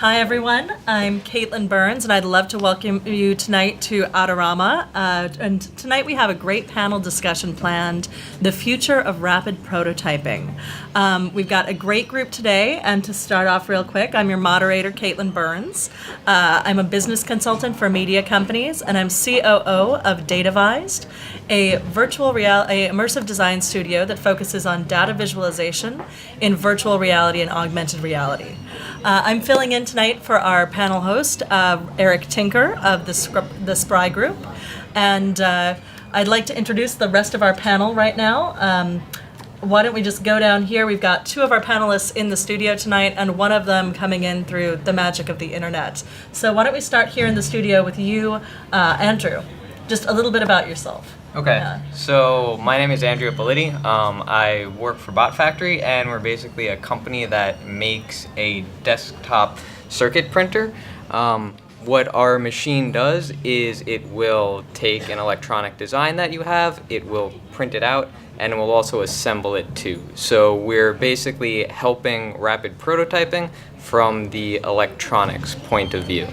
Hi, everyone. I'm Caitlin Burns, and I'd love to welcome you tonight to Autorama. And tonight we have a great panel discussion planned, The Future of Rapid Prototyping. We've got a great group today, and to start off real quick, I'm your moderator, Caitlin Burns. I'm a business consultant for media companies, and I'm COO of Datavized, a immersive design studio that focuses on data visualization in virtual reality and augmented reality. I'm filling in tonight for our panel host, Eric Tinker of the Spry Group. And I'd like to introduce the rest of our panel right now. Why don't we just go down here? We've got two of our panelists in the studio tonight and one of them coming in through the magic of the internet. So why don't we start here in the studio with you, Andrew. Just a little bit about yourself. Okay, so my name is Andrew Politi. I work for Bot Factory, and we're basically a company that makes a desktop circuit printer. What our machine does is it will take an electronic design that you have, it will print it out, and it will also assemble it too. So we're basically helping rapid prototyping from the electronics point of view.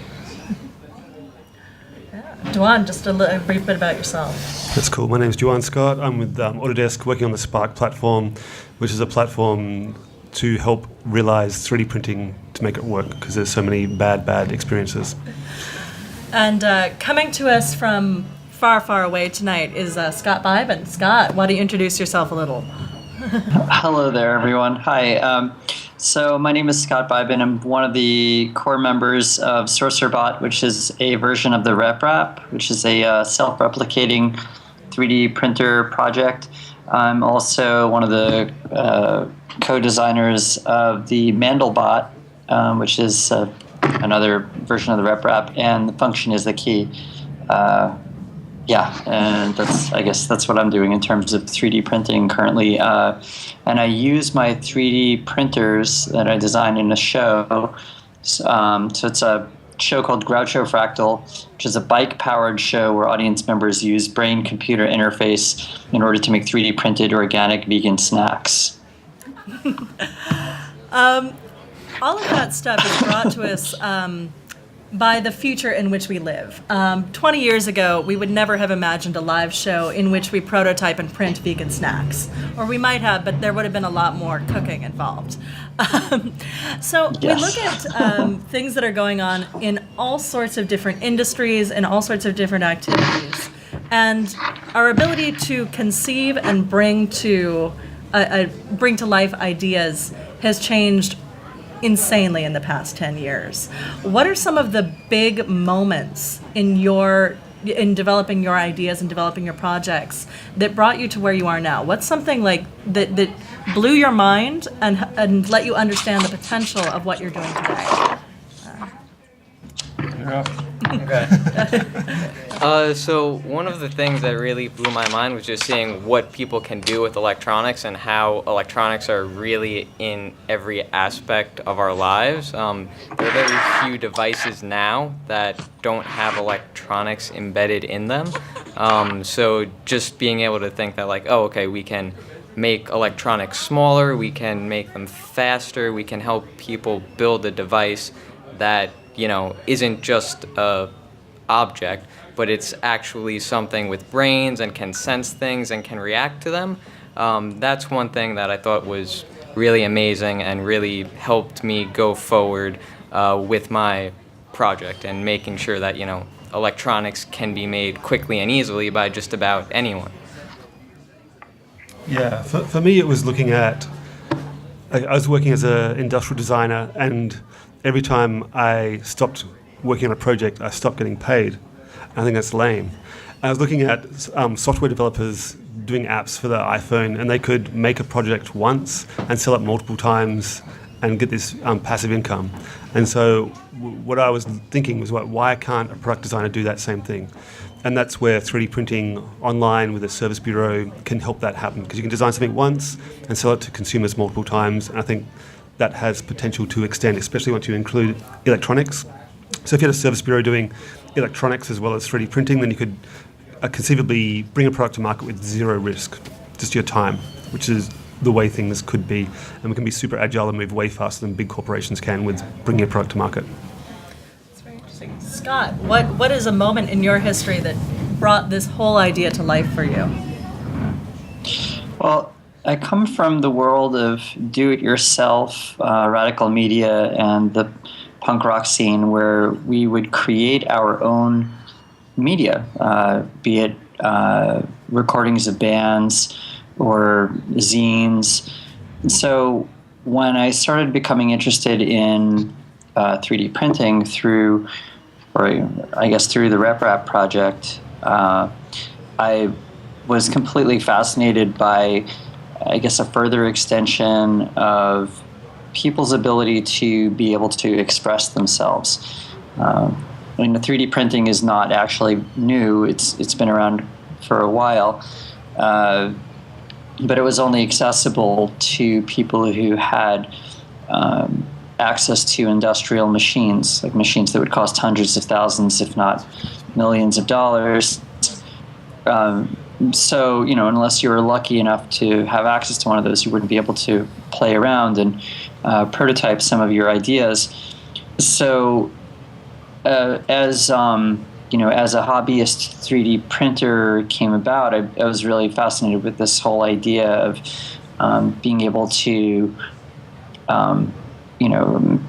Duann, just a brief bit about yourself. That's cool. My name is Duann Scott. I'm with Autodesk working on the Spark platform, which is a platform to help realize 3D printing to make it work because there's so many bad experiences. And coming to us from far, far away tonight is Scott Biben. Scott, why don't you introduce yourself a little? Hello there, everyone. Hi. So my name is Scott Biben. I'm one of the core members of SorcererBot, which is a version of the RepRap, which is a self-replicating 3D printer project. I'm also one of the co-designers of the Mandelbot, which is another version of the RepRap, and the function is the key. And I guess that's what I'm doing in terms of 3D printing currently. And I use my 3D printers that I designed in a show. So it's a show called Groucho Fractal, which is a bike-powered show where audience members use brain-computer interface in order to make 3D printed organic vegan snacks. All of that stuff is brought to us by the future in which we live. 20 years ago, we would never have imagined a live show in which we prototype and print vegan snacks. Or we might have, but there would have been a lot more cooking involved. So Yes. we look at things that are going on in all sorts of different industries and all sorts of different activities. And our ability to conceive and bring to life ideas has changed insanely in the past 10 years. What are some of the big moments in developing your ideas and developing your projects that brought you to where you are now? What's something like that blew your mind and let you understand the potential of what you're doing today? Okay. So one of the things that really blew my mind was just seeing what people can do with electronics and how electronics are really in every aspect of our lives. There are very few devices now that don't have electronics embedded in them. So just being able to think that we can make electronics smaller, we can make them faster, we can help people build a device that isn't just a object, but it's actually something with brains and can sense things and can react to them. That's one thing that I thought was really amazing and really helped me go forward with my project and making sure that, electronics can be made quickly and easily by just about anyone. Yeah, for me it was looking at, I was working as an industrial designer, and every time I stopped working on a project, I stopped getting paid. I think that's lame. I was looking at software developers doing apps for the iPhone, and they could make a project once and sell it multiple times and get this passive income. And so what I was thinking was, why can't a product designer do that same thing? And that's where 3D printing online with a service bureau can help that happen, because you can design something once and sell it to consumers multiple times. And I think that has potential to extend, especially once you include electronics. So if you had a service bureau doing electronics as well as 3D printing, then you could conceivably bring a product to market with zero risk, just your time, which is the way things could be, and we can be super agile and move way faster than big corporations can with bringing a product to market. That's very interesting. Scott, what is a moment in your history that brought this whole idea to life for you? Well, I come from the world of do-it-yourself, radical media, and the punk rock scene, where we would create our own media, be it recordings of bands or zines. So when I started becoming interested in 3D printing through the RepRap project, I was completely fascinated by, I guess, a further extension of people's ability to be able to express themselves. I mean, the 3D printing is not actually new. It's been around for a while, but it was only accessible to people who had access to industrial machines, like machines that would cost hundreds of thousands, if not millions of dollars. So, unless you were lucky enough to have access to one of those, you wouldn't be able to play around and prototype some of your ideas. So, as a hobbyist 3D printer came about, I was really fascinated with this whole idea of being able to,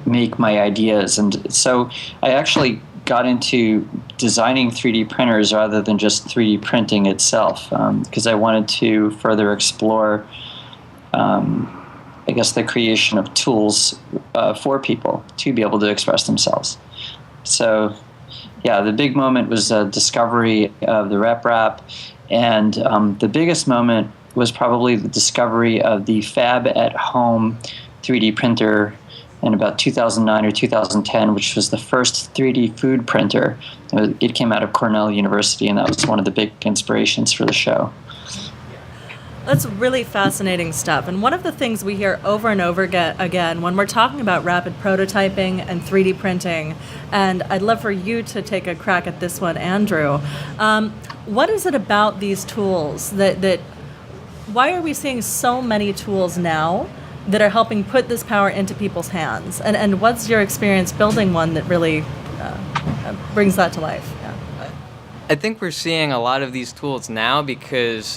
make my ideas. And so I actually got into designing 3D printers rather than just 3D printing itself, because I wanted to further explore, the creation of tools for people to be able to express themselves. So, yeah, the big moment was the discovery of the RepRap, and the biggest moment was probably the discovery of the Fab at Home 3D printer in about 2009 or 2010, which was the first 3D food printer. It came out of Cornell University, and that was one of the big inspirations for the show. That's really fascinating stuff. And one of the things we hear over and over again when we're talking about rapid prototyping and 3D printing, and I'd love for you to take a crack at this one, Andrew. What is it about these tools that why are we seeing so many tools now that are helping put this power into people's hands? And what's your experience building one that really brings that to life? Yeah. I think we're seeing a lot of these tools now because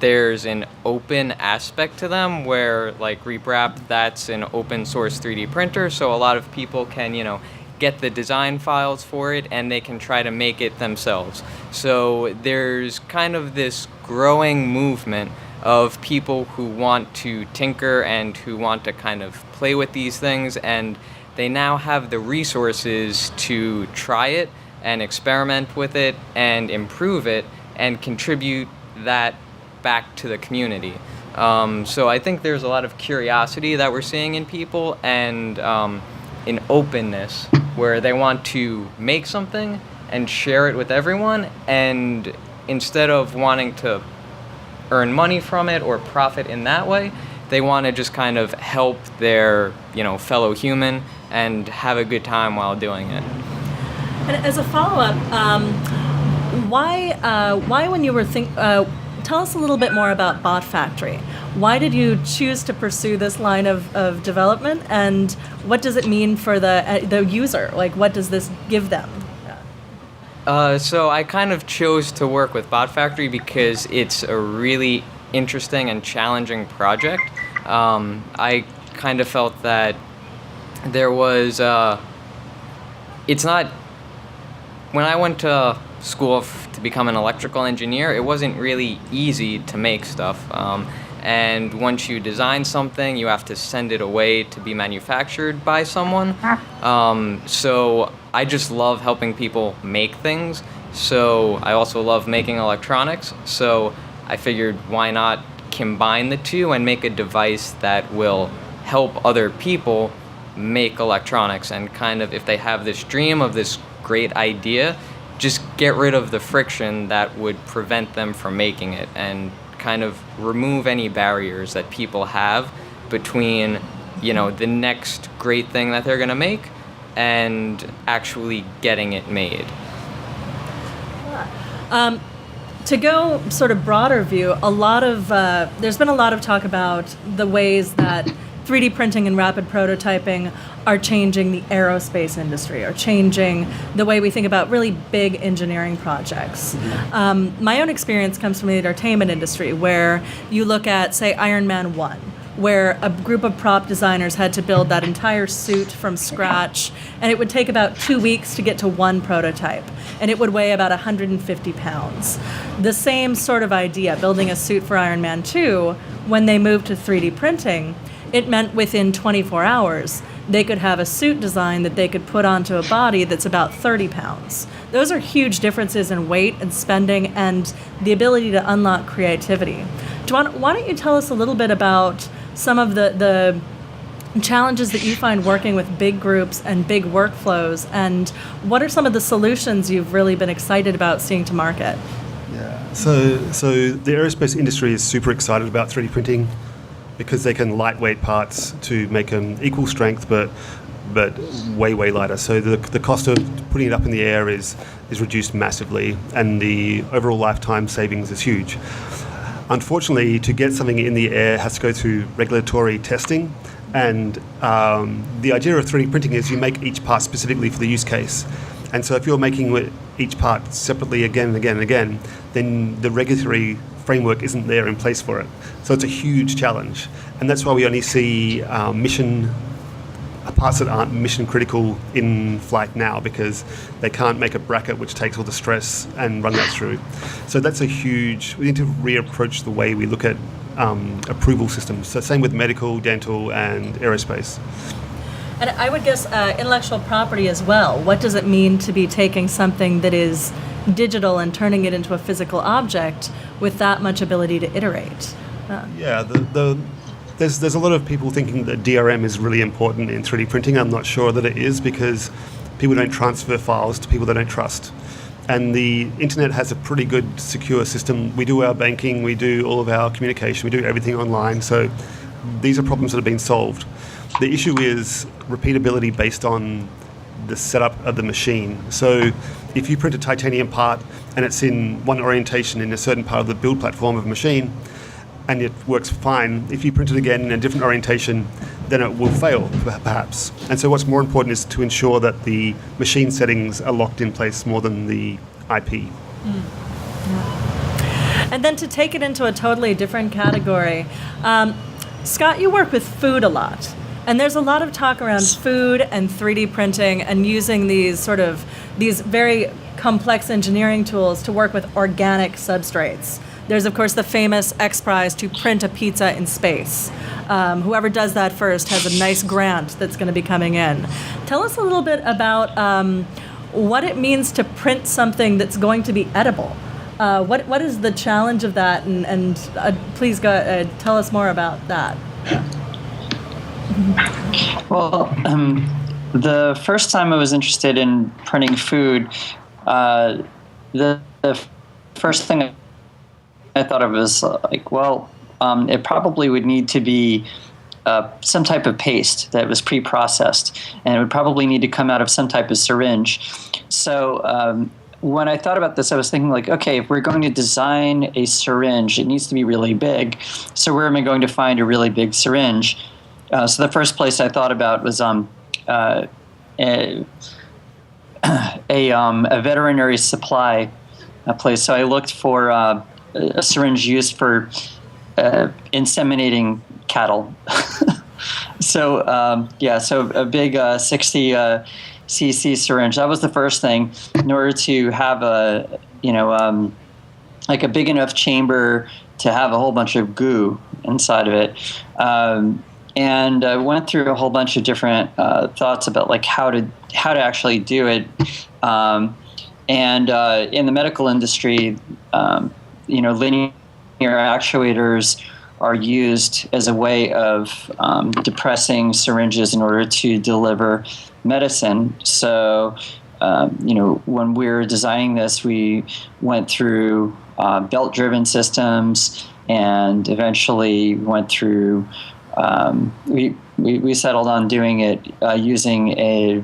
there's an open aspect to them where, like RepRap, that's an open source 3D printer, so a lot of people can, get the design files for it and they can try to make it themselves. So there's kind of this growing movement of people who want to tinker and who want to kind of play with these things, and they now have the resources to try it and experiment with it and improve it and contribute that back to the community. So I think there's a lot of curiosity that we're seeing in people, and an openness where they want to make something and share it with everyone, and instead of wanting to earn money from it or profit in that way, they want to just kind of help their fellow human and have a good time while doing it. And as a follow-up, why when you were tell us a little bit more about Bot Factory. Why did you choose to pursue this line of development, and what does it mean for the user? Like, what does this give them? So I kind of chose to work with Bot Factory because it's a really interesting and challenging project. I kind of felt that there was, it's not, when I went to school to become an electrical engineer, it wasn't really easy to make stuff. And once you design something, you have to send it away to be manufactured by someone. So I just love helping people make things. So I also love making electronics. So I figured, why not combine the two and make a device that will help other people make electronics, and kind of, if they have this dream of this great idea, just get rid of the friction that would prevent them from making it, and kind of remove any barriers that people have between, the next great thing that they're going to make and actually getting it made. To go sort of broader view, there's been a lot of talk about the ways that 3D printing and rapid prototyping are changing the aerospace industry, or changing the way we think about really big engineering projects. My own experience comes from the entertainment industry, where you look at, say, Iron Man 1, where a group of prop designers had to build that entire suit from scratch, and it would take about 2 weeks to get to one prototype, and it would weigh about 150 pounds. The same sort of idea, building a suit for Iron Man 2, when they moved to 3D printing, it meant within 24 hours, they could have a suit design that they could put onto a body that's about 30 pounds. Those are huge differences in weight and spending and the ability to unlock creativity. Duann, why don't you tell us a little bit about some of the challenges that you find working with big groups and big workflows, and what are some of the solutions you've really been excited about seeing to market? Yeah. So the aerospace industry is super excited about 3D printing because they can lightweight parts to make them equal strength, but way lighter. So the cost of putting it up in the air is reduced massively, and the overall lifetime savings is huge. Unfortunately, to get something in the air has to go through regulatory testing, and the idea of 3D printing is you make each part specifically for the use case. And so if you're making each part separately again and again and again, then the regulatory framework isn't there in place for it. So it's a huge challenge. And that's why we only see parts that aren't mission critical in flight now, because they can't make a bracket which takes all the stress and run that through. So that's we need to reapproach the way we look at approval systems. So same with medical, dental, and aerospace. And I would guess intellectual property as well. What does it mean to be taking something that is digital and turning it into a physical object with that much ability to iterate? Yeah, there's a lot of people thinking that DRM is really important in 3D printing. I'm not sure that it is, because people don't transfer files to people they don't trust. And the internet has a pretty good secure system. We do our banking, we do all of our communication, we do everything online. So these are problems that have been solved. The issue is repeatability based on the setup of the machine. So if you print a titanium part and it's in one orientation in a certain part of the build platform of a machine, and it works fine, if you print it again in a different orientation, then it will fail, perhaps. And so what's more important is to ensure that the machine settings are locked in place more than the IP. And then to take it into a totally different category, Scott, you work with food a lot. And there's a lot of talk around food and 3D printing and using these very complex engineering tools to work with organic substrates. There's, of course, the famous X Prize to print a pizza in space. Whoever does that first has a nice grant that's going to be coming in. Tell us a little bit about what it means to print something that's going to be edible. What is the challenge of that? And please go tell us more about that. Well, the first time I was interested in printing food, the first thing I thought of was it probably would need to be some type of paste that was pre-processed, and it would probably need to come out of some type of syringe. So when I thought about this, I was thinking okay, if we're going to design a syringe, it needs to be really big. So where am I going to find a really big syringe? So the first place I thought about was a veterinary supply place. So I looked for a syringe used for inseminating cattle. So a big 60 cc syringe. That was the first thing. In order to have a big enough chamber to have a whole bunch of goo inside of it. And went through a whole bunch of different thoughts about how to actually do it. And in the medical industry, linear actuators are used as a way of depressing syringes in order to deliver medicine. So, when we were designing this, we went through belt-driven systems, and eventually went through. We settled on doing it using a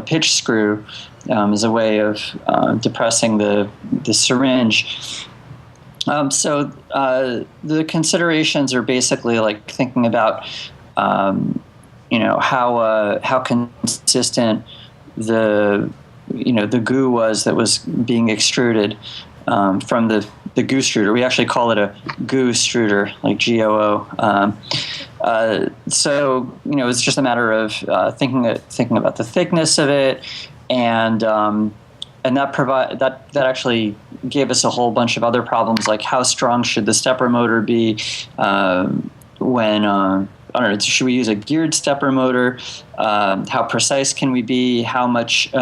pitch screw as a way of depressing the syringe. The considerations are basically like thinking about, how consistent the goo was that was being extruded from the goo extruder. We actually call it a goo extruder, like GOO. It's just a matter of thinking about the thickness of it, and that actually gave us a whole bunch of other problems, like how strong should the stepper motor be when I don't know, should we use a geared stepper motor? How precise can we be? How much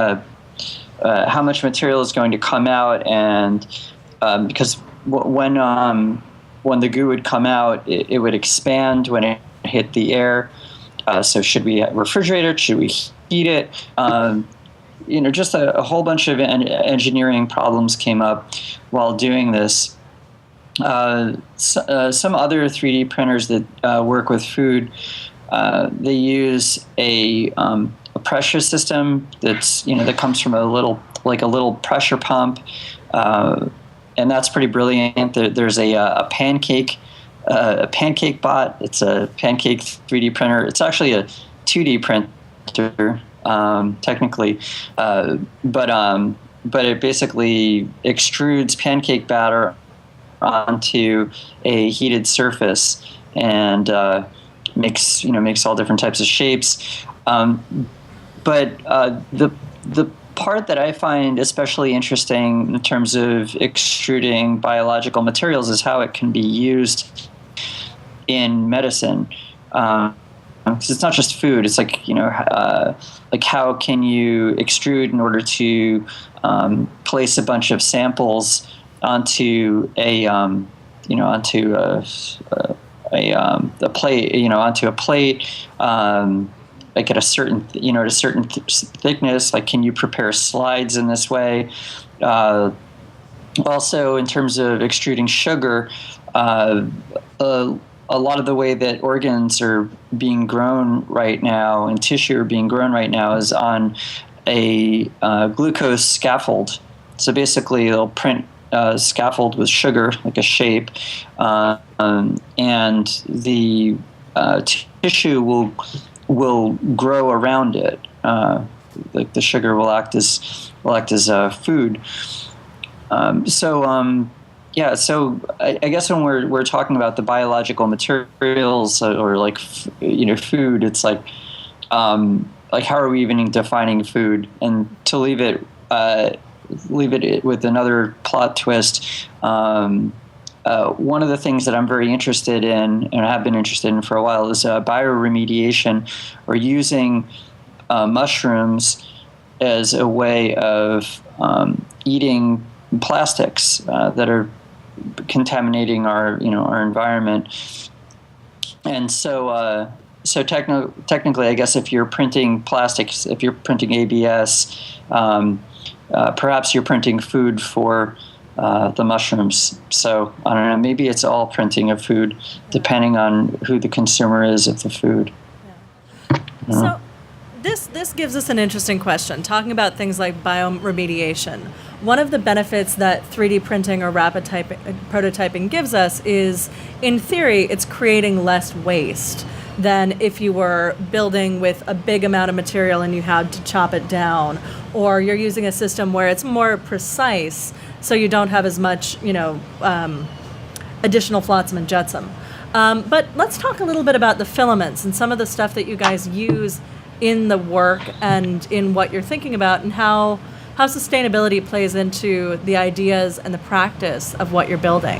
material is going to come out? And because when the goo would come out, it would expand when it hit the air. So should we refrigerate it? Should we heat it? Just a whole bunch of engineering problems came up while doing this. Some other 3D printers that work with food, they use a pressure system that comes from a little pressure pump, and that's pretty brilliant. There's a pancake bot. It's a pancake 3D printer. It's actually a 2D printer technically, but it basically extrudes pancake batter onto a heated surface and makes all different types of shapes. But the part that I find especially interesting in terms of extruding biological materials is how it can be used in medicine. Because it's not just food. It's like like how can you extrude in order to place a bunch of samples onto a plate, like at a certain thickness. Like, can you prepare slides in this way? Also, in terms of extruding sugar, a lot of the way that organs are being grown right now and tissue are being grown right now is on a glucose scaffold. So basically, they'll print scaffold with sugar, like a shape, and the tissue will grow around it. Like the sugar will act as food. So I guess when we're talking about the biological materials or like food, it's like how are we even defining food? And to leave it with another plot twist. One of the things that I'm very interested in, and I have been interested in for a while, is bioremediation, or using mushrooms as a way of eating plastics that are contaminating our environment. And so technically, I guess if you're printing plastics, if you're printing ABS, perhaps you're printing food for the mushrooms. So I don't know, maybe it's all printing of food, depending on who the consumer is of the food. So this gives us an interesting question, talking about things like bioremediation. One of the benefits that 3D printing or rapid prototyping gives us is, in theory, it's creating less waste than if you were building with a big amount of material and you had to chop it down, or you're using a system where it's more precise, so you don't have as much, additional flotsam and jetsam. But let's talk a little bit about the filaments and some of the stuff that you guys use in the work and in what you're thinking about, and how sustainability plays into the ideas and the practice of what you're building.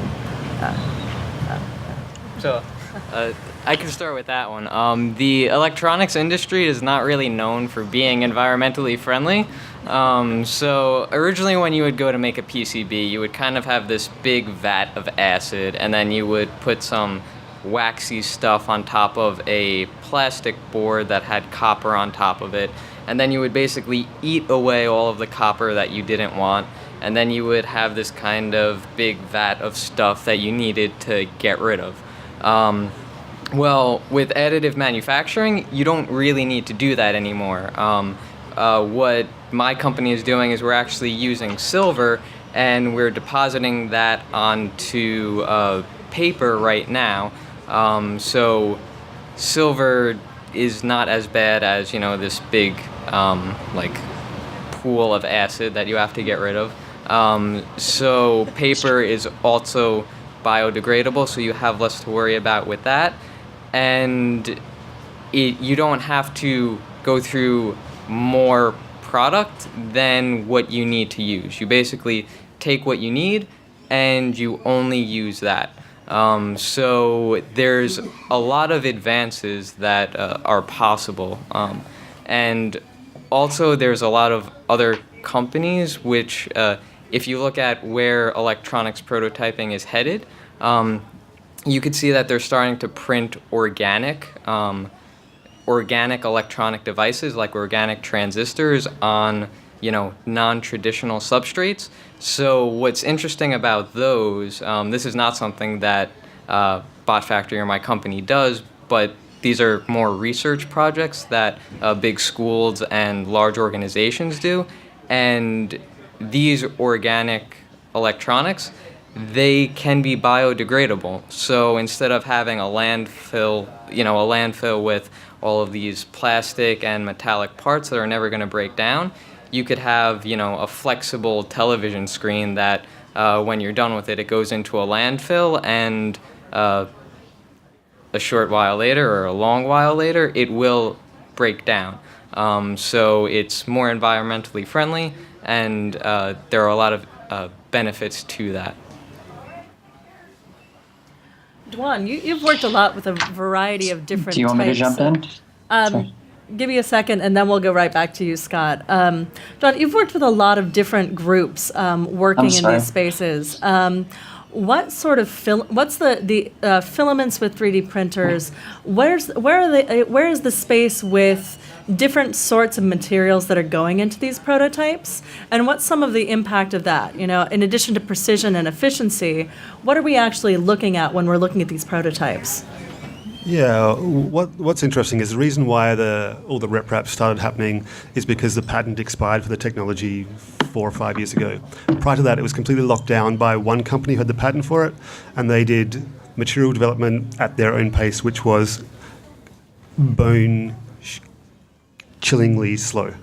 I can start with that one. The electronics industry is not really known for being environmentally friendly. So originally when you would go to make a PCB, you would kind of have this big vat of acid, and then you would put some waxy stuff on top of a plastic board that had copper on top of it, and then you would basically eat away all of the copper that you didn't want, and then you would have this kind of big vat of stuff that you needed to get rid of. Well, with additive manufacturing, you don't really need to do that anymore. What my company is doing is we're actually using silver and we're depositing that onto paper right now. So silver is not as bad as, this big like pool of acid that you have to get rid of. So paper is also biodegradable, so you have less to worry about with that. And you don't have to go through more product than what you need to use. You basically take what you need and you only use that. So there's a lot of advances that are possible. And also there's a lot of other companies which, if you look at where electronics prototyping is headed, you could see that they're starting to print organic electronic devices like organic transistors on, non-traditional substrates. So what's interesting about those, this is not something that Bot Factory or my company does, but these are more research projects that big schools and large organizations do. And these organic electronics, they can be biodegradable. So instead of having a landfill with all of these plastic and metallic parts that are never going to break down, you could have, a flexible television screen that when you're done with it, it goes into a landfill, and a short while later or a long while later, it will break down. So it's more environmentally friendly, and there are a lot of benefits to that. Duann, you've worked a lot with a variety of different types. Do you want me to jump in? Sorry. Give me a second, and then we'll go right back to you, Scott. John, you've worked with a lot of different groups working in these spaces. What sort of what's the filaments with 3D printers? Where is the space with different sorts of materials that are going into these prototypes, and what's some of the impact of that? In addition to precision and efficiency, what are we actually looking at when we're looking at these prototypes? Yeah, what's interesting is the reason why all the rep started happening is because the patent expired for the technology 4 or 5 years ago. Prior to that, it was completely locked down by one company who had the patent for it, and they did material development at their own pace, which was chillingly slow.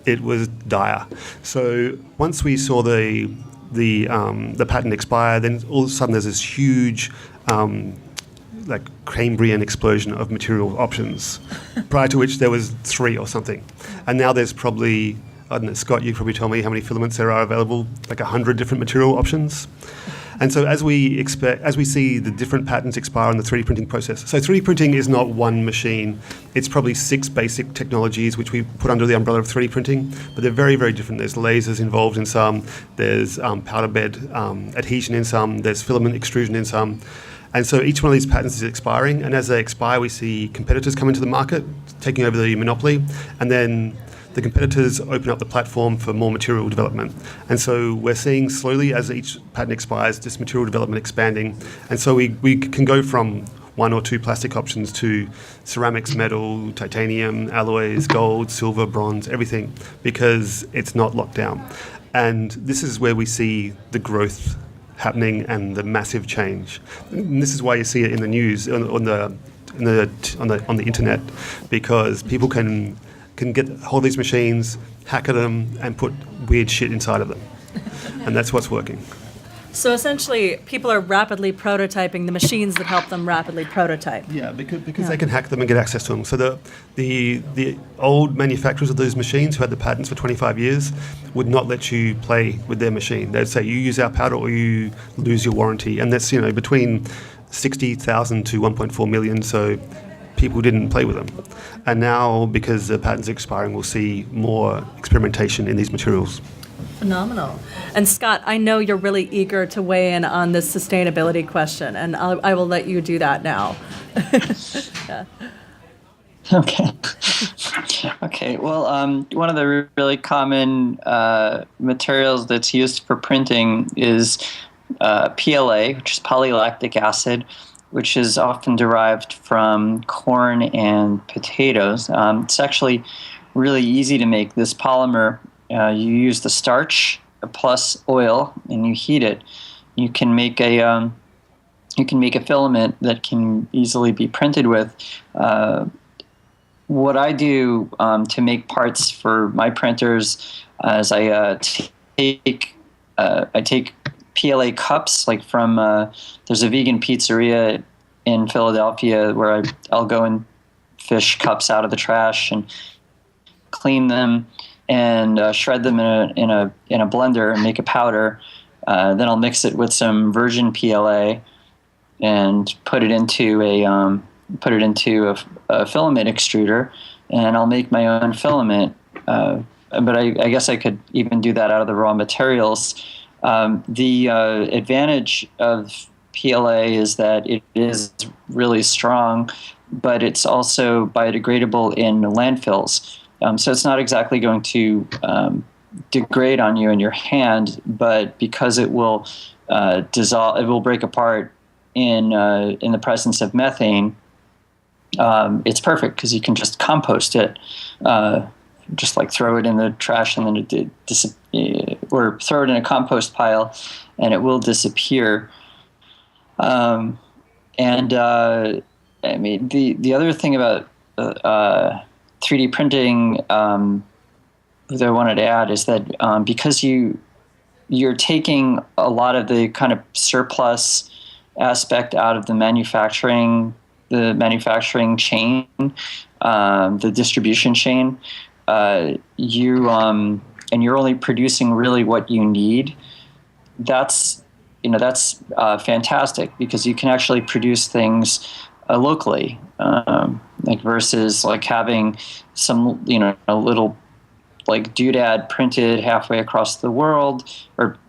It was dire. So once we saw the patent expire, then all of a sudden there's this huge Cambrian explosion of material options, prior to which there was 3 or something. And now there's probably, I don't know, Scott, you probably tell me how many filaments there are available, like 100 different material options. And so as we see the different patents expire on the 3D printing process, so 3D printing is not one machine. It's probably 6 basic technologies which we put under the umbrella of 3D printing, but they're very, very different. There's lasers involved in some, there's powder bed adhesion in some, there's filament extrusion in some. And so each one of these patents is expiring, and as they expire, we see competitors come into the market, taking over the monopoly, and then the competitors open up the platform for more material development. And so we're seeing slowly, as each patent expires, this material development expanding. And so we can go from 1 or 2 plastic options to ceramics, metal, titanium, alloys, gold, silver, bronze, everything, because it's not locked down. And this is where we see the growth happening and the massive change. And this is why you see it in the news, on the internet, because people can get hold of these machines, hack at them, and put weird shit inside of them. And that's what's working. So essentially, people are rapidly prototyping the machines that help them rapidly prototype. Yeah, because they can hack them and get access to them. So the old manufacturers of those machines who had the patents for 25 years would not let you play with their machine. They'd say, you use our powder or you lose your warranty. And that's, between 60,000 to 1.4 million, so people didn't play with them. And now, because the patent's expiring, we'll see more experimentation in these materials. Phenomenal. And Scott, I know you're really eager to weigh in on this sustainability question, and I will let you do that now. Yeah. Okay. Well, one of the really common materials that's used for printing is PLA, which is polylactic acid, which is often derived from corn and potatoes. It's actually really easy to make this polymer. You use the starch plus oil, and you heat it, you can make a filament that can easily be printed with. What I do to make parts for my printers is I take PLA cups, like from there's a vegan pizzeria in Philadelphia where I'll go and fish cups out of the trash and clean them and shred them in a blender and make a powder. Then I'll mix it with some virgin PLA and put it into a filament extruder, and I'll make my own filament. But I guess I could even do that out of the raw materials. The advantage of PLA is that it is really strong, but it's also biodegradable in landfills. So it's not exactly going to degrade on you in your hand, but because it will dissolve, it will break apart in the presence of methane. It's perfect because you can just compost it, just like throw it in the trash and then or throw it in a compost pile, and it will disappear. I mean, the other thing about 3D printing that I wanted to add is that because you're taking a lot of the kind of surplus aspect out of the manufacturing chain, the distribution chain, and you're only producing really what you need. That's fantastic because you can actually produce things locally, like versus like having some a little like doodad printed halfway across the world,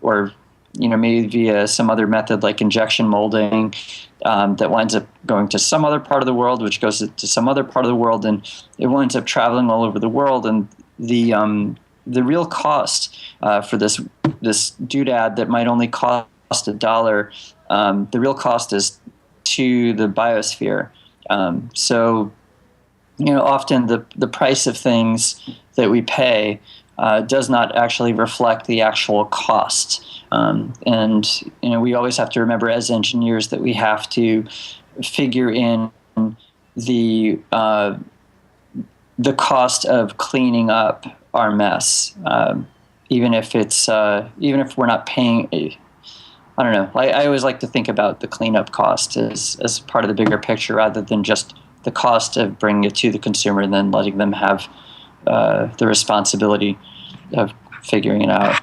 or maybe via some other method like injection molding that winds up going to some other part of the world, which goes to some other part of the world, and it winds up traveling all over the world. And the real cost for this doodad that might only cost $1, the real cost is to the biosphere. So often the price of things that we pay does not actually reflect the actual cost. And we always have to remember as engineers that we have to figure in the cost of cleaning up our mess, even if we're not paying. I don't know. I always like to think about the cleanup cost as part of the bigger picture rather than just the cost of bringing it to the consumer and then letting them have the responsibility of figuring it out.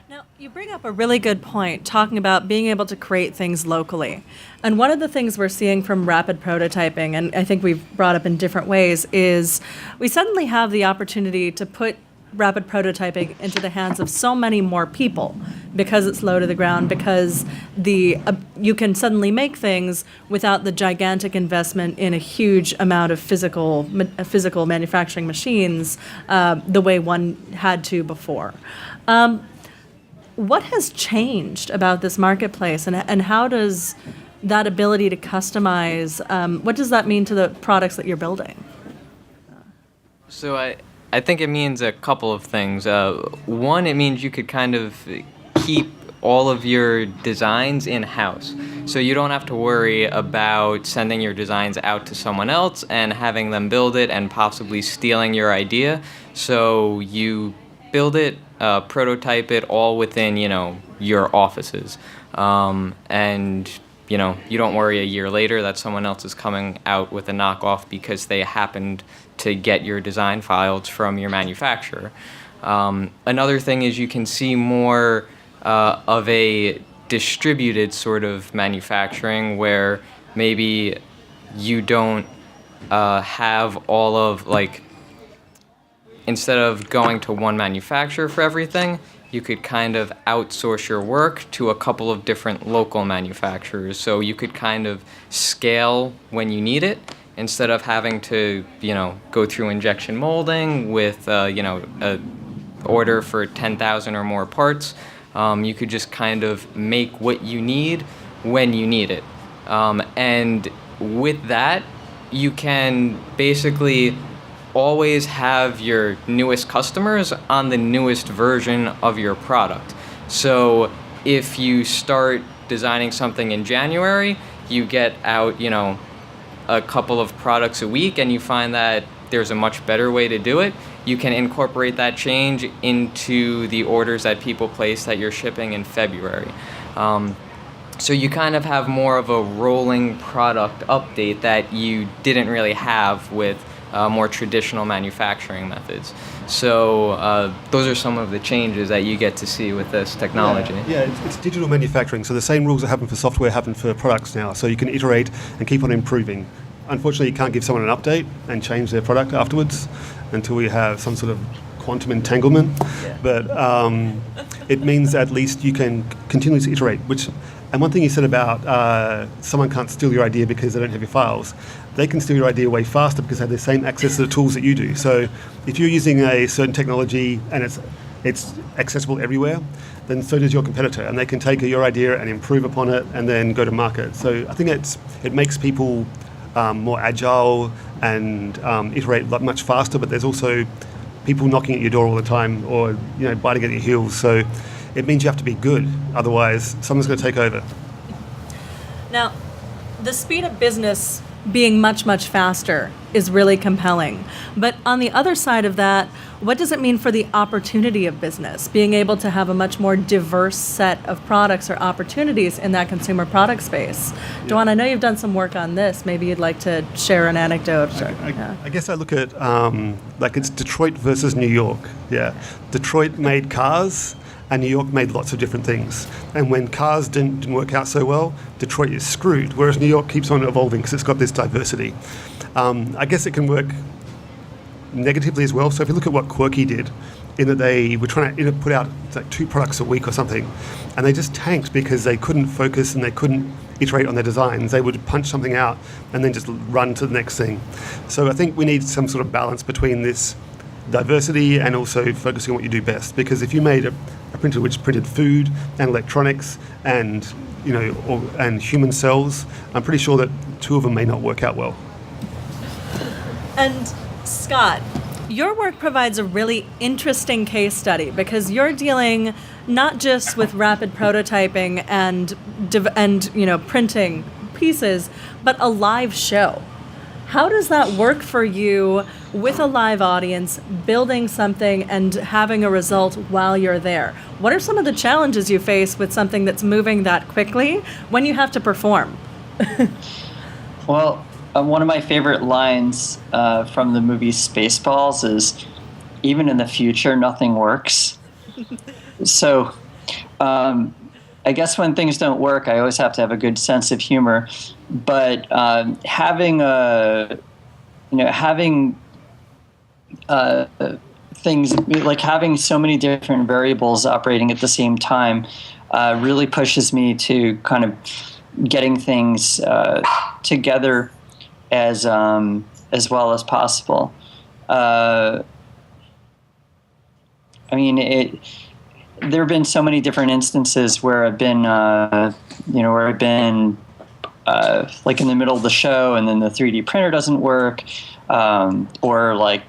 Now, you bring up a really good point, talking about being able to create things locally. And one of the things we're seeing from rapid prototyping, and I think we've brought up in different ways, is we suddenly have the opportunity to put rapid prototyping into the hands of so many more people because it's low to the ground, because you can suddenly make things without the gigantic investment in a huge amount of physical manufacturing machines the way one had to before. What has changed about this marketplace, and how does that ability to customize, what does that mean to the products that you're building? So I think it means a couple of things. One, it means you could kind of keep all of your designs in-house. So you don't have to worry about sending your designs out to someone else and having them build it and possibly stealing your idea. So you build it, prototype it all within, your offices. And you don't worry a year later that someone else is coming out with a knockoff because they happened to get your design files from your manufacturer. Another thing is you can see more of a distributed sort of manufacturing where maybe you don't have all of, like, instead of going to one manufacturer for everything, you could kind of outsource your work to a couple of different local manufacturers. So you could kind of scale when you need it instead of having to, go through injection molding with, a order for 10,000 or more parts. You could just kind of make what you need when you need it. And with that, you can basically always have your newest customers on the newest version of your product. So if you start designing something in January, you get out, a couple of products a week, and you find that there's a much better way to do it. You can incorporate that change into the orders that people place that you're shipping in February. So you kind of have more of a rolling product update that you didn't really have with more traditional manufacturing methods. So those are some of the changes that you get to see with this technology. Yeah, it's digital manufacturing, so the same rules that happen for software happen for products now. So you can iterate and keep on improving. Unfortunately, you can't give someone an update and change their product afterwards until we have some sort of quantum entanglement. Yeah. But it means at least you can continuously iterate, and one thing you said about someone can't steal your idea because they don't have your files. They can steal your idea way faster because they have the same access to the tools that you do. So if you're using a certain technology and it's accessible everywhere, then so does your competitor, and they can take your idea and improve upon it and then go to market. So I think it makes people more agile and iterate much faster, but there's also people knocking at your door all the time or biting at your heels. So it means you have to be good, otherwise someone's going to take over. Now, the speed of business being much, much faster is really compelling. But on the other side of that, what does it mean for the opportunity of business? Being able to have a much more diverse set of products or opportunities in that consumer product space. Yeah. Duann, I know you've done some work on this. Maybe you'd like to share an anecdote. I guess I look at like it's Detroit versus New York. Yeah, Detroit made cars, and New York made lots of different things. And when cars didn't work out so well, Detroit is screwed, whereas New York keeps on evolving because it's got this diversity. I guess it can work negatively as well. So if you look at what Quirky did, in that they were trying to put out like 2 products a week or something, and they just tanked because they couldn't focus and they couldn't iterate on their designs. They would punch something out and then just run to the next thing. So I think we need some sort of balance between this diversity and also focusing on what you do best. Because if you made a printer which printed food and electronics and and human cells, I'm pretty sure that 2 of them may not work out well. And Scott, your work provides a really interesting case study because you're dealing not just with rapid prototyping and printing pieces, but a live show. How does that work for you with a live audience, building something and having a result while you're there? What are some of the challenges you face with something that's moving that quickly when you have to perform? Well, one of my favorite lines from the movie Spaceballs is, "Even in the future, nothing works." So I guess when things don't work, I always have to have a good sense of humor. But having things like having so many different variables operating at the same time really pushes me to kind of getting things together as well as possible. There have been so many different instances where I've been, like in the middle of the show, and then the 3D printer doesn't work, or like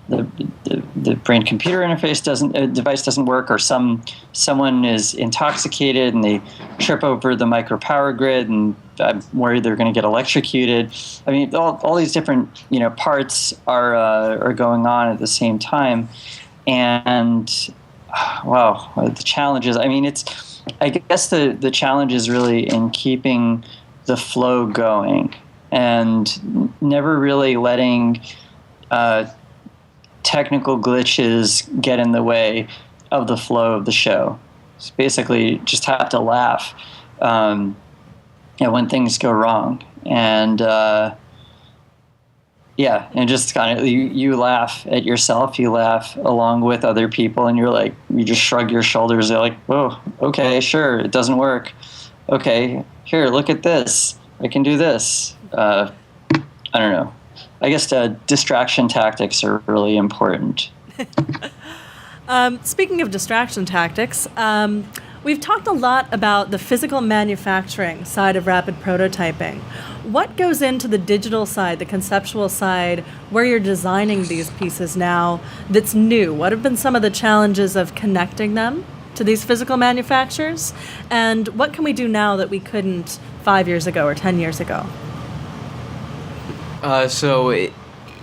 the brain-computer interface device doesn't work, or someone is intoxicated and they trip over the micro power grid, and I'm worried they're going to get electrocuted. I mean, all these different parts are going on at the same time, and wow, the challenges. I mean, I guess the challenge is really in keeping the flow going and never really letting technical glitches get in the way of the flow of the show. So basically, just have to laugh when things go wrong, and and just kind of you laugh at yourself, you laugh along with other people, and you just shrug your shoulders. They're like, "Oh, okay, sure, it doesn't work. Okay, here, look at this. I can do this." I don't know. I guess distraction tactics are really important. Speaking of distraction tactics, We've talked a lot about the physical manufacturing side of rapid prototyping. What goes into the digital side, the conceptual side, where you're designing these pieces now that's new? What have been some of the challenges of connecting them to these physical manufacturers? And what can we do now that we couldn't 5 years ago or 10 years ago?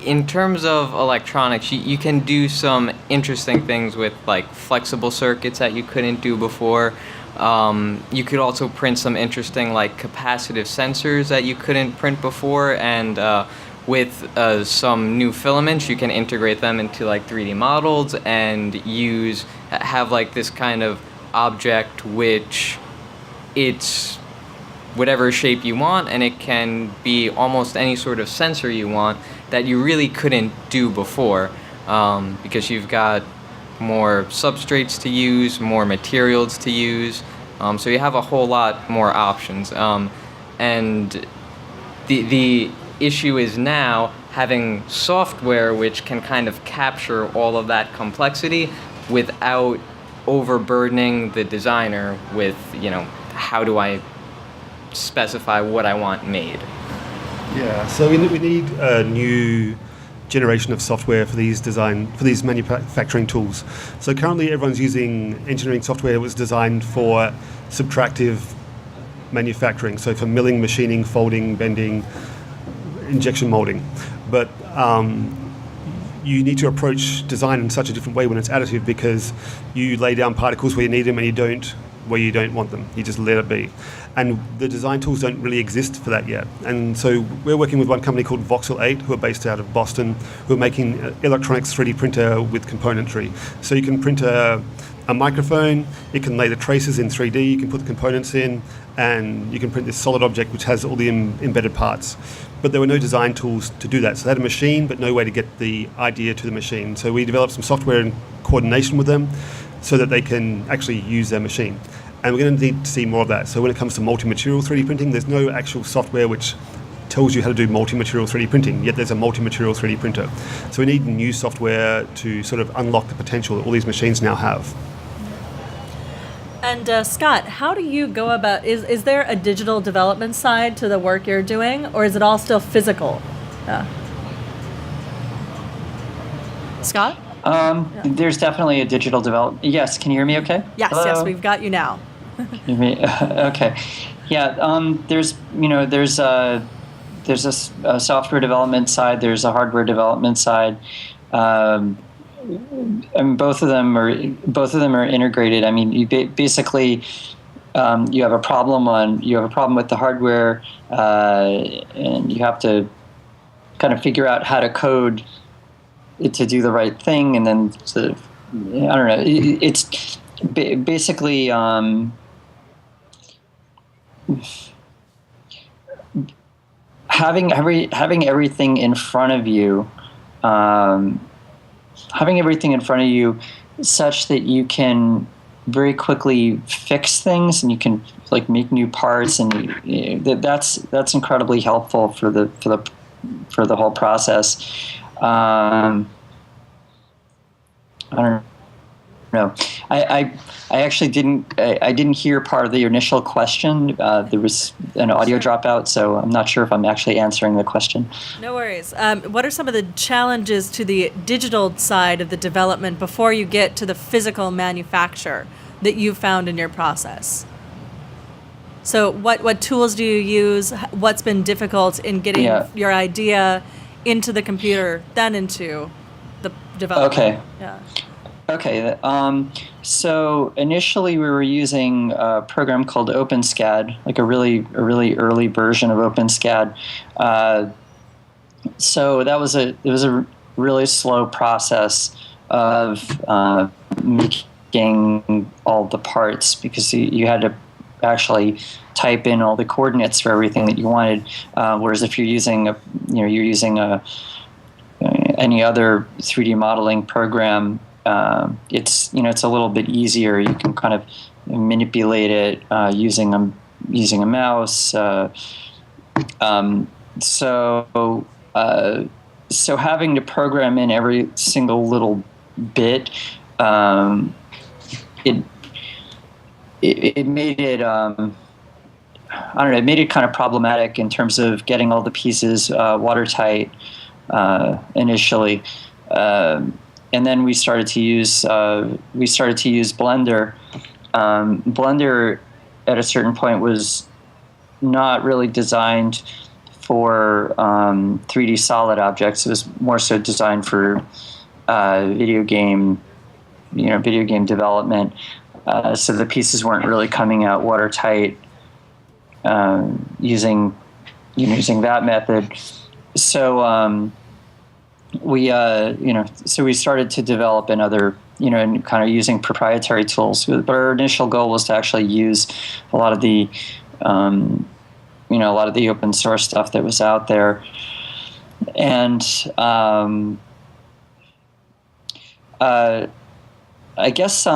In terms of electronics, you can do some interesting things with like flexible circuits that you couldn't do before. You could also print some interesting like capacitive sensors that you couldn't print before, and with some new filaments, you can integrate them into like 3D models and have like this kind of object which it's whatever shape you want, and it can be almost any sort of sensor you want that you really couldn't do before, because you've got more substrates to use, more materials to use, so you have a whole lot more options. And the issue is now having software which can kind of capture all of that complexity without overburdening the designer with, how do I specify what I want made. Yeah, so we need a new generation of software for these manufacturing tools. So currently everyone's using engineering software that was designed for subtractive manufacturing, so for milling, machining, folding, bending, injection molding. But you need to approach design in such a different way when it's additive, because you lay down particles where you need them and you don't where you don't want them. You just let it be. And the design tools don't really exist for that yet. And so we're working with one company called Voxel 8, who are based out of Boston, who are making electronics 3D printer with componentry. So you can print a microphone, you can lay the traces in 3D, you can put the components in, and you can print this solid object which has all the embedded parts. But there were no design tools to do that. So they had a machine, but no way to get the idea to the machine. So we developed some software in coordination with them so that they can actually use their machine. And we're going to need to see more of that. So when it comes to multi-material 3D printing, there's no actual software which tells you how to do multi-material 3D printing, yet there's a multi-material 3D printer. So we need new software to sort of unlock the potential that all these machines now have. And Scott, how do you go about, is there a digital development side to the work you're doing, or is it all still physical? Scott? There's definitely a digital development. Yes, can you hear me okay? Yes, Hello? yes, we've got you now. Okay. Yeah, there's a software development side, there's a hardware development side. And both of them are integrated. I mean, you basically you have a problem with the hardware, and you have to kind of figure out how to code it to do the right thing, and then I don't know. It's basically having everything in front of you. Having everything in front of you such that you can very quickly fix things, and you can like make new parts, and that's incredibly helpful for the whole process. I don't know. I actually didn't hear part of the initial question. There was an audio dropout, so I'm not sure if I'm actually answering the question. No worries. What are some of the challenges to the digital side of the development before you get to the physical manufacture that you found in your process? So what tools do you use? What's been difficult in getting your idea into the computer, then into the development? Okay. Yeah. Okay, so initially we were using a program called OpenSCAD, like a really early version of OpenSCAD. So it was a really slow process of making all the parts, because you had to actually type in all the coordinates for everything that you wanted. Whereas if you're using any other 3D modeling program, it's a little bit easier. You can kind of manipulate it using a mouse. So having to program in every single little bit, it made it I don't know, it made it kind of problematic in terms of getting all the pieces watertight initially, and then we started to use Blender. Blender at a certain point was not really designed for 3D solid objects. It was more so designed for video game development. So the pieces weren't really coming out watertight using that method. So we started to develop another, and kind of using proprietary tools. But our initial goal was to actually use a lot of the open source stuff that was out there. And I guess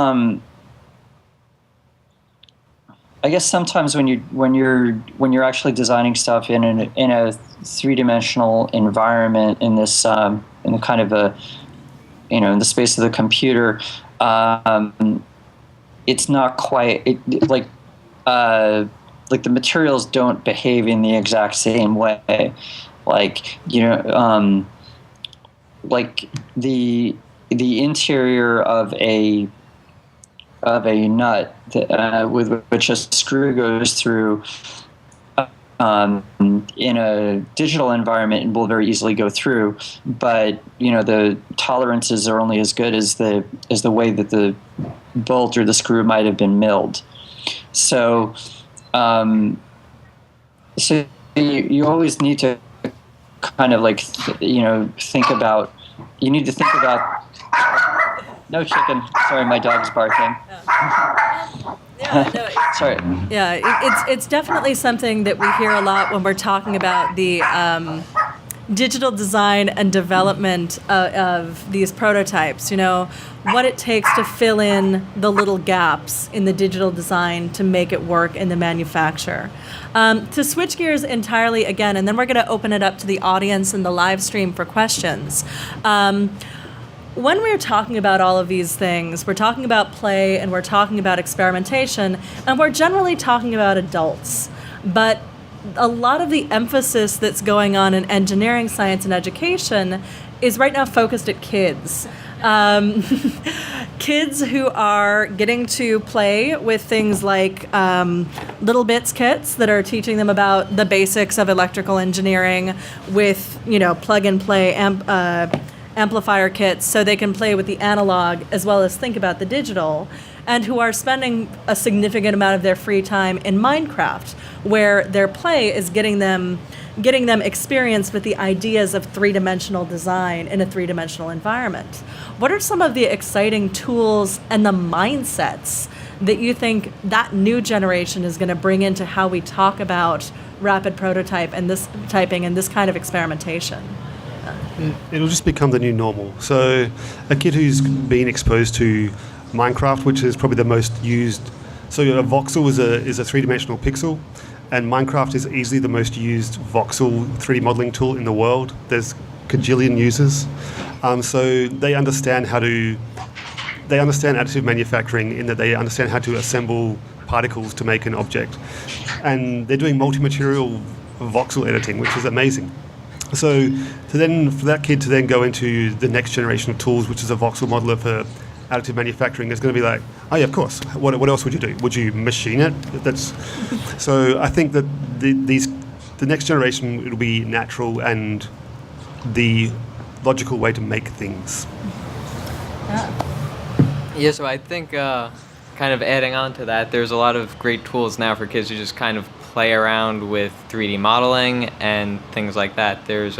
sometimes when you're actually designing stuff in a three-dimensional environment in this in the kind of a in the space of the computer, it's not quite like the materials don't behave in the exact same way. Like like the interior of a nut with which a screw goes through in a digital environment will very easily go through, but the tolerances are only as good as the way that the bolt or the screw might have been milled. So so you always need to kind of think about. You need to think about. No chicken. Sorry, my dog's barking. Sorry. Yeah, it's definitely something that we hear a lot when we're talking about the digital design and development of these prototypes. What it takes to fill in the little gaps in the digital design to make it work in the manufacture. To switch gears entirely again, and then we're going to open it up to the audience and the live stream for questions. When we're talking about all of these things, we're talking about play and we're talking about experimentation, and we're generally talking about adults. But a lot of the emphasis that's going on in engineering, science, and education is right now focused at kids. Kids who are getting to play with things like Little Bits kits that are teaching them about the basics of electrical engineering with, plug-and-play amplifier kits so they can play with the analog as well as think about the digital, and who are spending a significant amount of their free time in Minecraft, where their play is getting them experience with the ideas of three-dimensional design in a three-dimensional environment. What are some of the exciting tools and the mindsets that you think that new generation is going to bring into how we talk about rapid prototype and this typing and this kind of experimentation? It'll just become the new normal. So a kid who's been exposed to Minecraft, which is probably the most used. So a voxel is a three-dimensional pixel, and Minecraft is easily the most used voxel 3D modeling tool in the world. There's cajillion users. So they understand additive manufacturing in that they understand how to assemble particles to make an object. And they're doing multi-material voxel editing, which is amazing. So for that kid to then go into the next generation of tools, which is a voxel modeler for additive manufacturing, is going to be like, oh yeah, of course. What else would you do? Would you machine it? So I think that the next generation, it'll be natural and the logical way to make things. Yeah, so I think kind of adding on to that, there's a lot of great tools now for kids to just kind of play around with 3D modeling and things like that. There's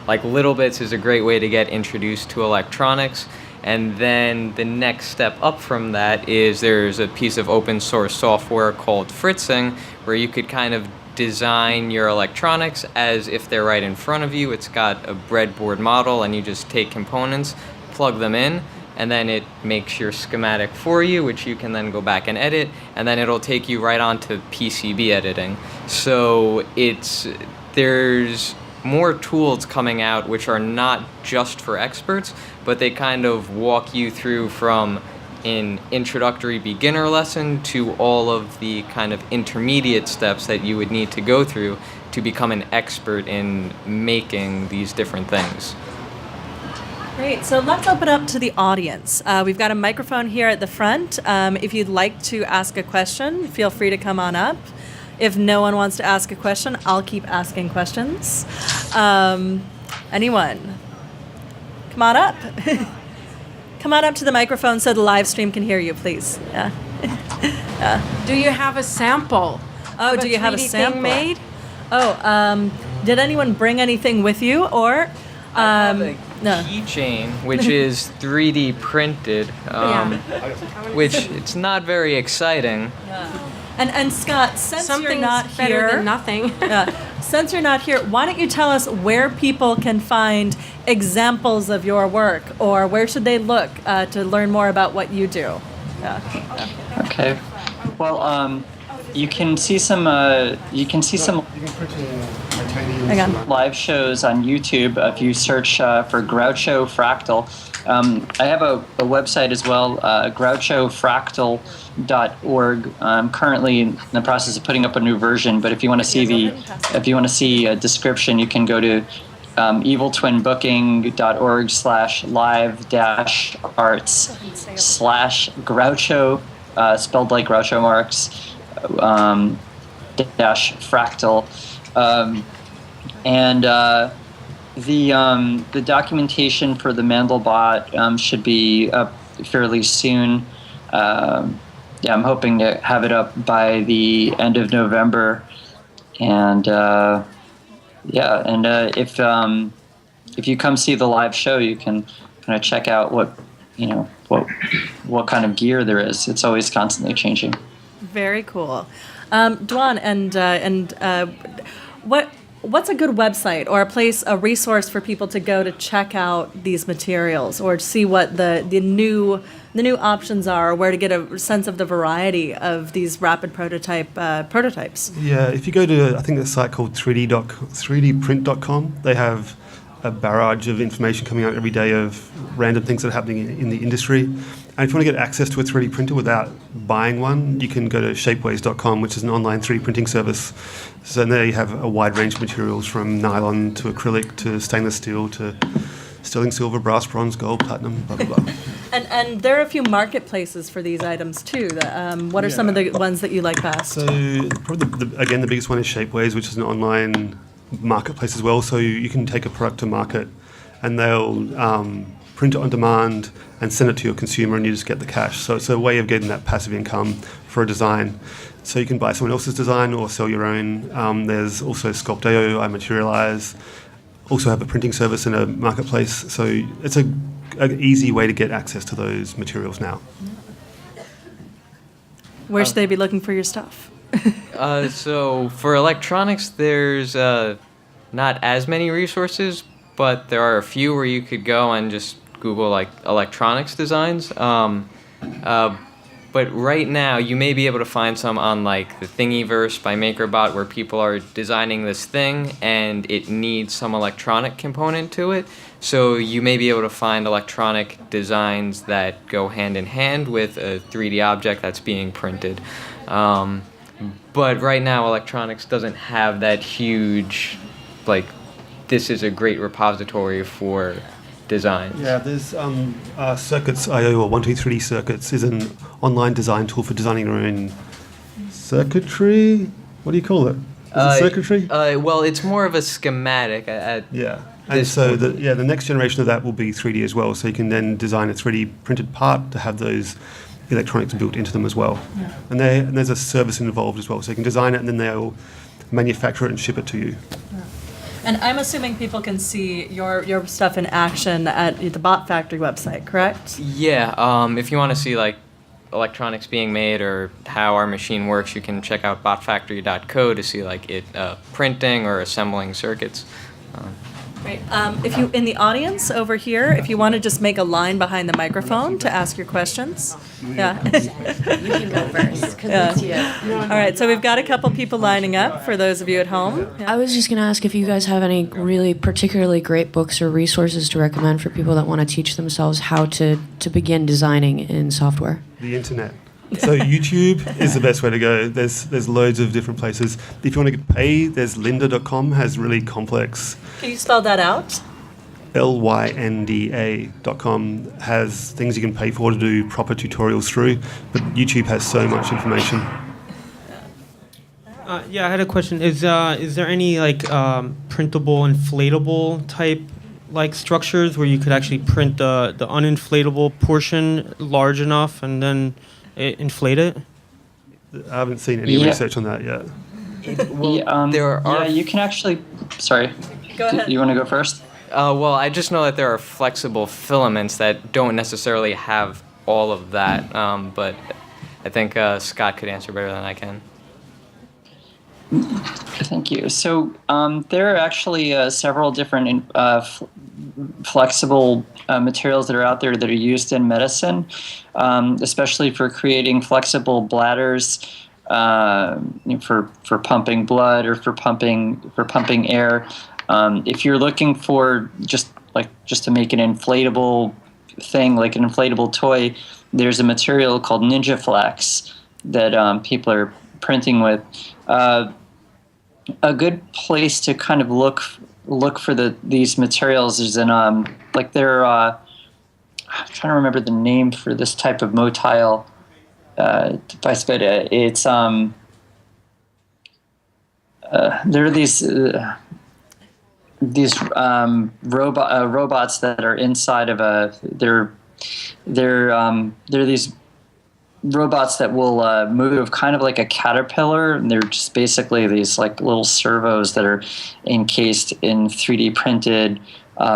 like Little Bits is a great way to get introduced to electronics. And then the next step up from that is there's a piece of open source software called Fritzing, where you could kind of design your electronics as if they're right in front of you. It's got a breadboard model, and you just take components, plug them in, and then it makes your schematic for you, which you can then go back and edit, and then it'll take you right on to PCB editing. So there's more tools coming out which are not just for experts, but they kind of walk you through from an introductory beginner lesson to all of the kind of intermediate steps that you would need to go through to become an expert in making these different things. Great. So let's open up to the audience. We've got a microphone here at the front. If you'd like to ask a question, feel free to come on up. If no one wants to ask a question, I'll keep asking questions. Anyone? Come on up. Come on up to the microphone so the live stream can hear you, please. Yeah. Do you have a sample? Oh, of do you have a 3D sample? thing made? Oh, did anyone bring anything with you, or? I have a No. keychain, which is 3D printed, which it's not very exciting. And Scott, since you're Something's not better here, than nothing. since you're not here, why don't you tell us where people can find examples of your work, or where should they look to learn more about what you do? Okay. Well, you can see some. You can print in titanium. Hang on. live shows on YouTube if you search for Groucho Fractal. I have a website as well, grouchofractal.org. I'm currently in the process of putting up a new version, but if you want to see a description, you can go to eviltwinbooking.org/live-arts/Groucho, spelled like Groucho Marx, dash fractal. The documentation for the Mandelbot should be up fairly soon. I'm hoping to have it up by the end of November, and if you come see the live show, you can kind of check out what kind of gear there is. It's always constantly changing. Very cool. Duann, what's a good website or a resource for people to go to check out these materials, or to see what the new options are, or where to get a sense of the variety of these rapid prototypes? Yeah, if you go to, I think, a site called 3dprint.com, they have a barrage of information coming out every day of random things that are happening in the industry. And if you want to get access to a 3D printer without buying one, you can go to shapeways.com, which is an online 3D printing service. So there you have a wide range of materials, from nylon to acrylic to stainless steel to sterling silver, brass, bronze, gold, platinum, blah, blah, blah. And there are a few marketplaces for these items too. What are some of the ones that you like best? So probably, the biggest one is Shapeways, which is an online marketplace as well. So you can take a product to market and they'll print it on demand and send it to your consumer, and you just get the cash. So it's a way of getting that passive income for a design. So you can buy someone else's design or sell your own. There's also Sculpteo, I Materialize, also have a printing service and a marketplace. So it's an easy way to get access to those materials now. Where should they be looking for your stuff? So for electronics, there's not as many resources, but there are a few where you could go and just Google like electronics designs. But right now, you may be able to find some on like the Thingiverse by MakerBot, where people are designing this thing and it needs some electronic component to it. So you may be able to find electronic designs that go hand in hand with a 3D object that's being printed. But right now, electronics doesn't have that huge, like, this is a great repository for designs. Yeah, there's Circuits.io, or 123D Circuits, is an online design tool for designing your own circuitry. What do you call it? Is it circuitry? Well, it's more of a schematic. Yeah. And so the next generation of that will be 3D as well. So you can then design a 3D printed part to have those electronics built into them as well. Yeah. And there's a service involved as well. So you can design it and then they'll manufacture it and ship it to you. Yeah. And I'm assuming people can see your stuff in action at the Bot Factory website, correct? Yeah. If you want to see like electronics being made or how our machine works, you can check out botfactory.co to see like it printing or assembling circuits. Great. If you, in the audience over here, if you want to just make a line behind the microphone to ask your questions. Yeah. You can go first, because it's you. All right, so we've got a couple people lining up for those of you at home. Yeah. I was just going to ask if you guys have any really particularly great books or resources to recommend for people that want to teach themselves how to begin designing in software. The internet. So YouTube is the best way to go. There's loads of different places. If you want to get paid, there's lynda.com, has really complex. Can you spell that out? lynda.com has things you can pay for to do proper tutorials through, but YouTube has so much information. Yeah, I had a question. Is there any like printable, inflatable type like structures where you could actually print the uninflatable portion large enough and then inflate it? I haven't seen any research on that yet. There are. Yeah, you can actually. Sorry. Go ahead. You want to go first? Well, I just know that there are flexible filaments that don't necessarily have all of that, but I think Scott could answer better than I can. Thank you. So there are actually several different flexible materials that are out there that are used in medicine, especially for creating flexible bladders for pumping blood or for pumping air. If you're looking for just to make an inflatable thing, like an inflatable toy, there's a material called Ninja Flex that people are printing with. A good place to kind of look for these materials is in like they're I'm trying to remember the name for this type of motile device, but it's there are these robots that are inside of they're these robots that will move kind of like a caterpillar, and they're just basically these like little servos that are encased in 3D printed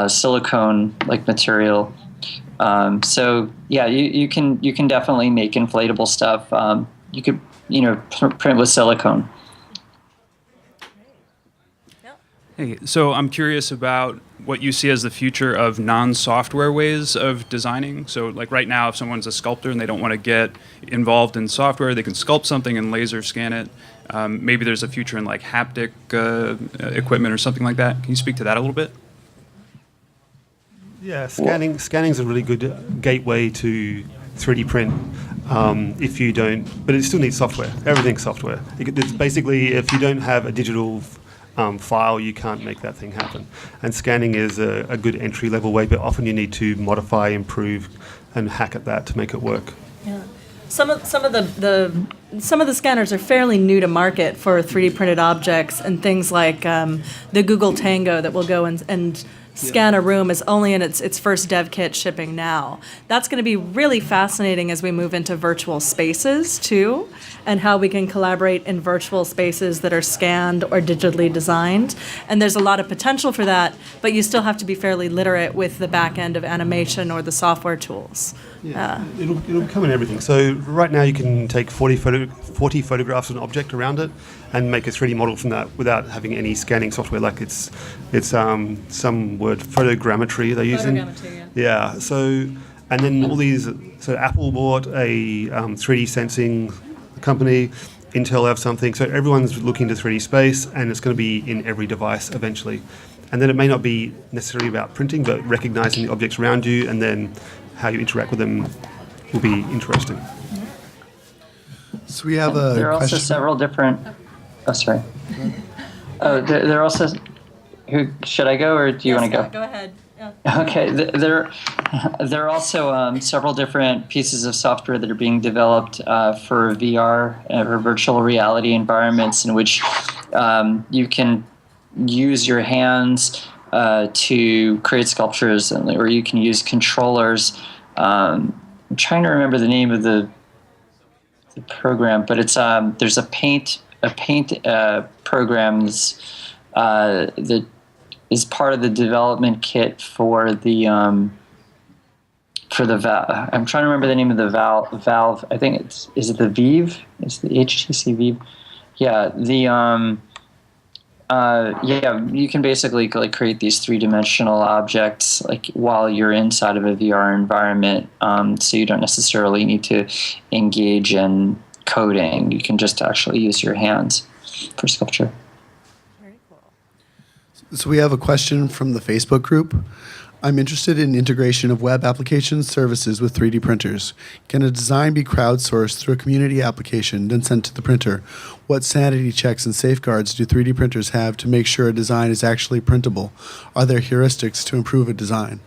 silicone like material. So yeah, you can definitely make inflatable stuff. You could print with silicone. Hey, so I'm curious about what you see as the future of non-software ways of designing. So like right now, if someone's a sculptor and they don't want to get involved in software, they can sculpt something and laser scan it. Maybe there's a future in like haptic equipment or something like that. Can you speak to that a little bit? Yeah, scanning's a really good gateway to 3D print. If you don't, but it still needs software. Everything's software. It's basically, if you don't have a digital file, you can't make that thing happen. And scanning is a good entry-level way, but often you need to modify, improve, and hack at that to make it work. Yeah. Some of the scanners are fairly new to market for 3D printed objects, and things like the Google Tango that will go and scan a room is only in its first dev kit shipping now. That's going to be really fascinating as we move into virtual spaces too, and how we can collaborate in virtual spaces that are scanned or digitally designed. And there's a lot of potential for that, but you still have to be fairly literate with the back end of animation or the software tools. Yeah, it'll come in everything. So right now you can take 40 photographs of an object around it and make a 3D model from that without having any scanning software. Like it's some word, photogrammetry they're using. Photogrammetry, yeah. So and then all these. So Apple bought a 3D sensing company. Intel have something. So everyone's looking to 3D space, and it's going to be in every device eventually. And then it may not be necessarily about printing, but recognizing the objects around you, and then how you interact with them will be interesting. So we have a There are also question. several different. Oh, sorry. Oh, there are also. Should I go, or do you want to go? Go ahead. Yeah. Okay, there are also several different pieces of software that are being developed for VR or virtual reality environments in which you can use your hands to create sculptures, or you can use controllers. I'm trying to remember the name of the program, but it's there's a paint program that is part of the development kit for the valve. I'm trying to remember the name of the valve. I think is it the Vive? It's the HTC Vive. Yeah, Yeah, you can basically like create these three-dimensional objects like while you're inside of a VR environment. So you don't necessarily need to engage in coding. You can just actually use your hands for sculpture. Very cool. So we have a question from the Facebook group. I'm interested in integration of web application services with 3D printers. Can a design be crowdsourced through a community application, then sent to the printer? What sanity checks and safeguards do 3D printers have to make sure a design is actually printable? Are there heuristics to improve a design?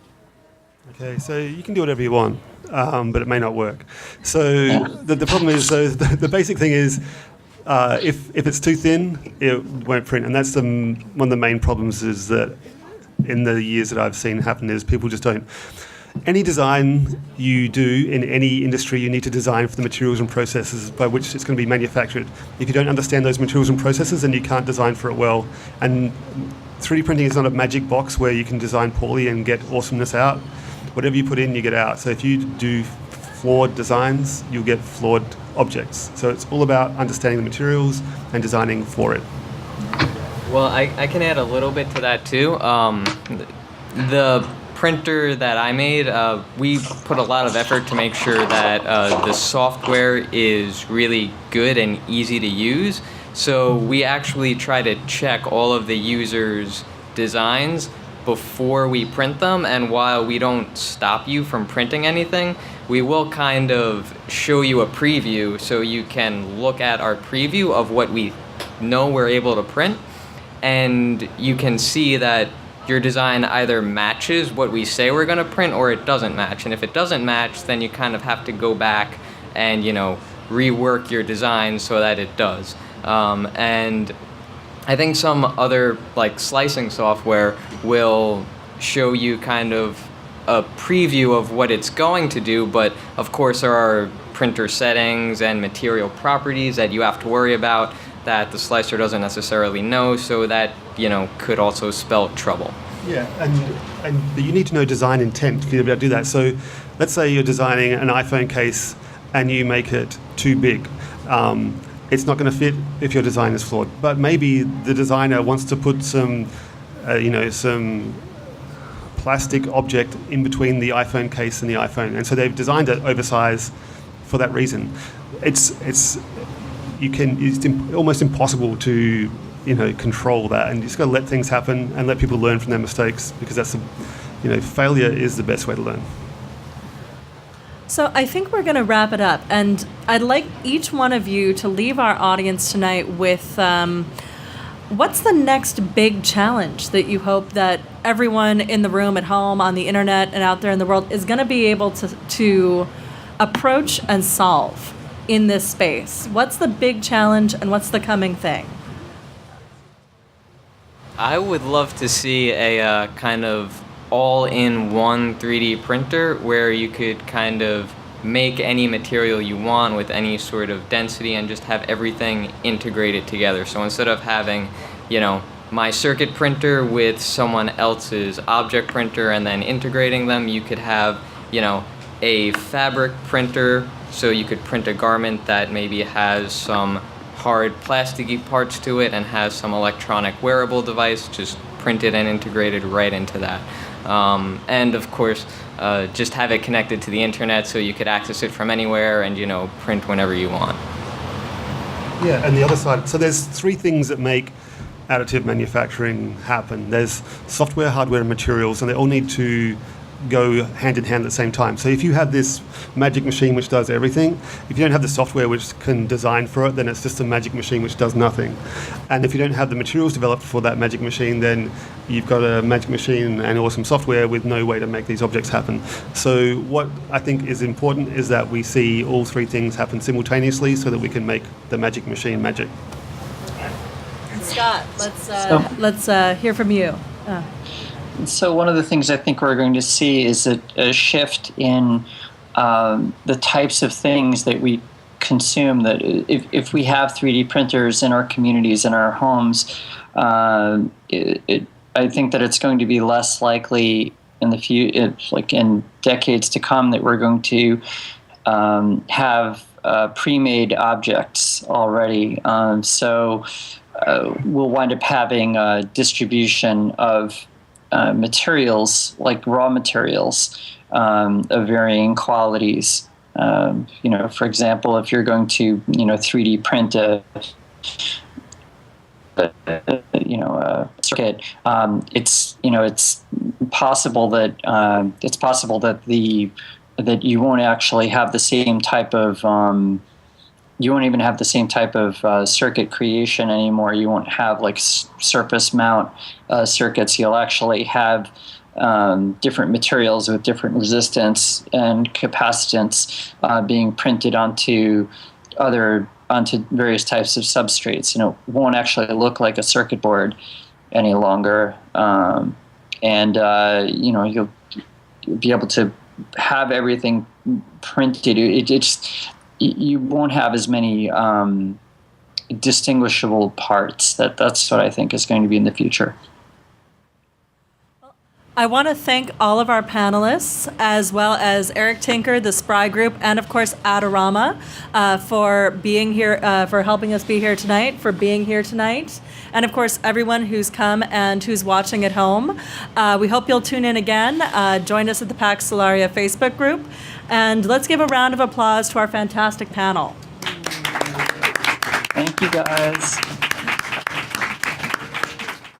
Okay, so you can do whatever you want, but it may not work. So the problem is, so the basic thing is, if it's too thin, it won't print, and that's one of the main problems is that in the years that I've seen happen is people just don't. Any design you do in any industry, you need to design for the materials and processes by which it's going to be manufactured. If you don't understand those materials and processes, then you can't design for it well. And 3D printing is not a magic box where you can design poorly and get awesomeness out. Whatever you put in, you get out. So if you do flawed designs, you'll get flawed objects. So it's all about understanding the materials and designing for it. Well, I can add a little bit to that too. The printer that I made, we put a lot of effort to make sure that the software is really good and easy to use. So we actually try to check all of the users' designs before we print them, and while we don't stop you from printing anything, we will kind of show you a preview so you can look at our preview of what we know we're able to print, and you can see that your design either matches what we say we're going to print or it doesn't match. And if it doesn't match, then you kind of have to go back and, rework your design so that it does. And I think some other like slicing software will show you kind of a preview of what it's going to do, but of course there are printer settings and material properties that you have to worry about that the slicer doesn't necessarily know, so that could also spell trouble. Yeah, and you need to know design intent to be able to do that. So let's say you're designing an iPhone case and you make it too big. It's not going to fit if your design is flawed. But maybe the designer wants to put some plastic object in between the iPhone case and the iPhone, and so they've designed it oversized for that reason. It's almost impossible to control that, and you just got to let things happen and let people learn from their mistakes, because that's failure is the best way to learn. So I think we're going to wrap it up, and I'd like each one of you to leave our audience tonight with what's the next big challenge that you hope that everyone in the room, at home, on the internet, and out there in the world is going to be able to approach and solve in this space? What's the big challenge and what's the coming thing? I would love to see a kind of all-in-one 3D printer where you could kind of make any material you want with any sort of density and just have everything integrated together. So instead of having, my circuit printer with someone else's object printer and then integrating them, you could have, a fabric printer, so you could print a garment that maybe has some hard plasticky parts to it and has some electronic wearable device, just printed and integrated right into that. And of course, just have it connected to the internet so you could access it from anywhere and, print whenever you want. Yeah, and the other side, so there's three things that make additive manufacturing happen. There's software, hardware, and materials, and they all need to go hand in hand at the same time. So if you have this magic machine which does everything, if you don't have the software which can design for it, then it's just a magic machine which does nothing. And if you don't have the materials developed for that magic machine, then you've got a magic machine and awesome software with no way to make these objects happen. So what I think is important is that we see all three things happen simultaneously so that we can make the magic machine magic. Scott, let's hear from you. So one of the things I think we're going to see is a shift in the types of things that we consume. That if we have 3D printers in our communities, in our homes, I think that it's going to be less likely in in decades to come that we're going to have pre-made objects already. So we'll wind up having a distribution of materials, like raw materials, of varying qualities. For example, if you're going to 3D print a circuit, it's possible that that you won't actually have the same type of you won't even have the same type of circuit creation anymore. You won't have like surface mount circuits. You'll actually have different materials with different resistance and capacitance being printed onto various types of substrates. It won't actually look like a circuit board any longer, and you'll be able to have everything printed. You won't have as many distinguishable parts. That's what I think is going to be in the future. I want to thank all of our panelists, as well as Eric Tinker, the Spry Group, and of course Adorama, for being here, for helping us be here tonight, for being here tonight, and of course everyone who's come and who's watching at home. We hope you'll tune in again. Join us at the PAX Solaria Facebook group, and let's give a round of applause to our fantastic panel. Thank you, guys.